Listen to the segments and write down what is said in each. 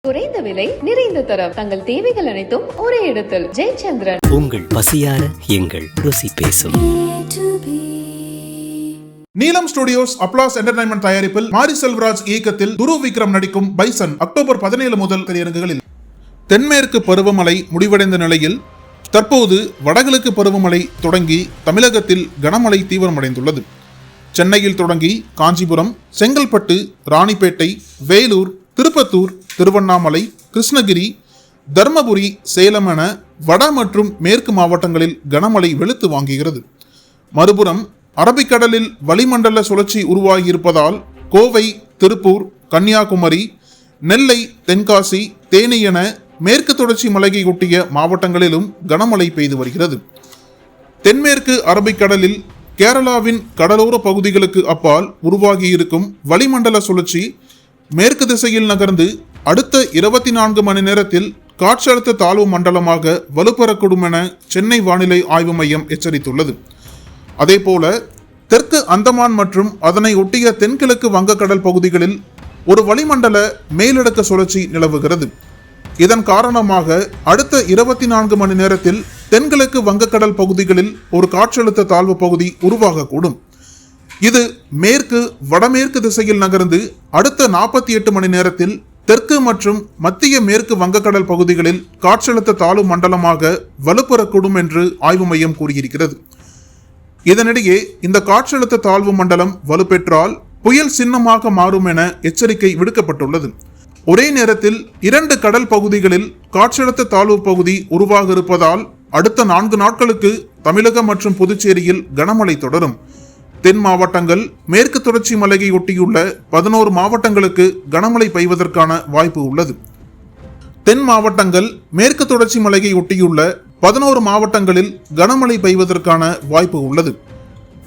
குறைந்த விலை நிறைந்த தரம் தங்கள் தேவைகள் அனைத்தும் ஒரே இடத்தில். ஜெயச்சந்திரன். உங்கள் பசியார எங்கள் ருசி பேசும். நீலம் ஸ்டுடியோஸ் அப்ளாஸ் என்டர்டைன்மெண்ட் தயாரிப்பில் மாரி செல்வராஜ் இயக்கத்தில் துருவ் விக்ரம் நடிக்கும் பைசன் அக்டோபர் 17 முதல் திரையரங்குகளில். தென்மேற்கு பருவமழை முடிவடைந்த நிலையில் தற்போது வடகிழக்கு பருவமழை தொடங்கி தமிழகத்தில் கனமழை தீவிரமடைந்துள்ளது. சென்னையில் தொடங்கி காஞ்சிபுரம், செங்கல்பட்டு, ராணிப்பேட்டை, வேலூர், திருப்பத்தூர், திருவண்ணாமலை, கிருஷ்ணகிரி, தர்மபுரி, சேலம் என வட மற்றும் மேற்கு மாவட்டங்களில் கனமழை வெளுத்து வாங்குகிறது. மறுபுறம் அரபிக்கடலில் வளிமண்டல சுழற்சி உருவாகியிருப்பதால் கோவை, திருப்பூர், கன்னியாகுமரி, நெல்லை, தென்காசி, தேனி என மேற்கு தொடர்ச்சி மலையை ஒட்டிய மாவட்டங்களிலும் கனமழை பெய்து வருகிறது. தென்மேற்கு அரபிக்கடலில் கேரளாவின் கடலோர பகுதிகளுக்கு அப்பால் உருவாகியிருக்கும் வளிமண்டல சுழற்சி மேற்கு திசையில் நகர்ந்து அடுத்த 24 மணி நேரத்தில் காற்றழுத்த தாழ்வு மண்டலமாக வலுப்பெறக்கூடும் என சென்னை வானிலை ஆய்வு மையம் எச்சரித்துள்ளது. அதேபோல தெற்கு அந்தமான் மற்றும் அதனை ஒட்டிய தென்கிழக்கு வங்கக்கடல் பகுதிகளில் ஒரு வளிமண்டல மேலடுக்கு சுழற்சி நிலவுகிறது. இதன் காரணமாக அடுத்த 24 மணி நேரத்தில் தென்கிழக்கு வங்கக்கடல் பகுதிகளில் ஒரு காற்றழுத்த தாழ்வு பகுதி உருவாகக்கூடும். இது மேற்கு வடமேற்கு திசையில் நகர்ந்து அடுத்த 48 மணி நேரத்தில் தெற்கு மற்றும் மத்திய மேற்கு வங்கக்கடல் பகுதிகளில் காற்றழுத்த தாழ்வு மண்டலமாக வலுப்பெறக்கூடும் என்று ஆய்வு மையம் கூறியிருக்கிறது. இதனிடையே இந்த காற்றழுத்த தாழ்வு மண்டலம் வலுப்பெற்றால் புயல் சின்னமாக மாறும் என எச்சரிக்கை விடுக்கப்பட்டுள்ளது. ஒரே நேரத்தில் 2 கடல் பகுதிகளில் காற்றழுத்த தாழ்வு பகுதி உருவாக இருப்பதால் அடுத்த 4 நாட்களுக்கு தமிழகம் மற்றும் புதுச்சேரியில் கனமழை தொடரும். தென் மாவட்டங்கள், மேற்கு தொடர்ச்சி மலையை ஒட்டியுள்ள 11 மாவட்டங்களுக்கு கனமழை பெய்வதற்கான வாய்ப்பு உள்ளது. தென் மாவட்டங்கள், மேற்கு தொடர்ச்சி மலையை ஒட்டியுள்ள 11 மாவட்டங்களில் கனமழை பெய்வதற்கான வாய்ப்பு உள்ளது.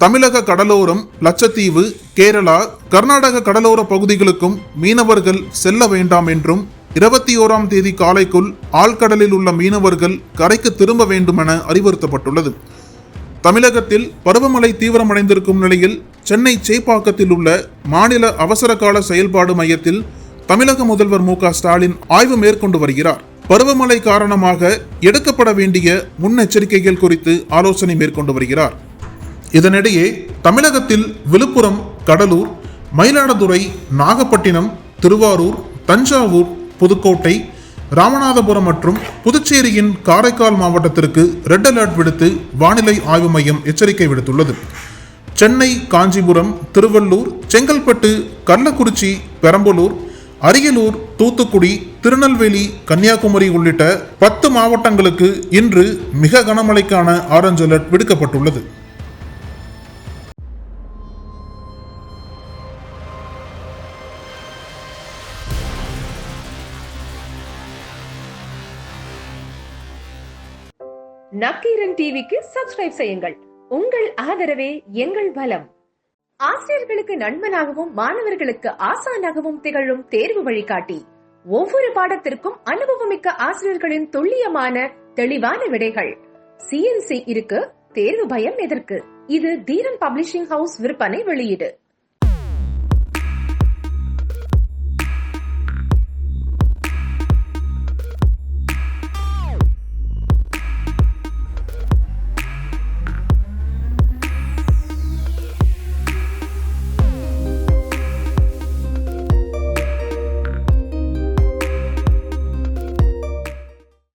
தமிழக கடலோரம், லட்சத்தீவு, கேரளா, கர்நாடக கடலோர பகுதிகளுக்கும் மீனவர்கள் செல்ல வேண்டாம் என்றும் 21ஆம் தேதி காலைக்குள் ஆழ்கடலில் உள்ள மீனவர்கள் கரைக்கு திரும்ப வேண்டும் என அறிவுறுத்தப்பட்டுள்ளது. தமிழகத்தில் பருவமழை தீவிரமடைந்திருக்கும் நிலையில் சென்னை சேப்பாக்கத்தில் உள்ள மாநில அவசரகால செயல்பாடு மையத்தில் தமிழக முதல்வர் மு.க. ஸ்டாலின் ஆய்வு மேற்கொண்டு வருகிறார். பருவமழை காரணமாக எடுக்கப்பட வேண்டிய முன்னெச்சரிக்கைகள் குறித்து ஆலோசனை மேற்கொண்டு வருகிறார். இதனிடையே தமிழகத்தில் விழுப்புரம், கடலூர், மயிலாடுதுறை, நாகப்பட்டினம், திருவாரூர், தஞ்சாவூர், புதுக்கோட்டை, ராமநாதபுரம் மற்றும் புதுச்சேரியின் காரைக்கால் மாவட்டத்திற்கு ரெட் அலர்ட் விடுத்து வானிலை ஆய்வு மையம் எச்சரிக்கை விடுத்துள்ளது. சென்னை, காஞ்சிபுரம், திருவள்ளூர், செங்கல்பட்டு, கள்ளக்குறிச்சி, பெரம்பலூர், அரியலூர், தூத்துக்குடி, திருநெல்வேலி, கன்னியாகுமரி உள்ளிட்ட 10 மாவட்டங்களுக்கு இன்று மிக கனமழைக்கான ஆரஞ்சு அலர்ட் விடுக்கப்பட்டுள்ளது. நக்கீரன் டிவிக்கு சப்ஸ்கிரைப் செய்யுங்கள். உங்கள் ஆதரவே எங்கள் பலம். ஆசிரியர்களுக்கு நண்பனாகவும் மாணவர்களுக்கு ஆசானாகவும் திகழும் தேர்வு வழிகாட்டி. ஒவ்வொரு பாடத்திற்கும் அனுபவமிக்க ஆசிரியர்களின் துல்லியமான தெளிவான விடைகள். CNC இருக்கு, தேர்வு பயம் எதற்கு? இது தீரன் பப்ளிஷிங் ஹவுஸ் விற்பனை வெளியீடு.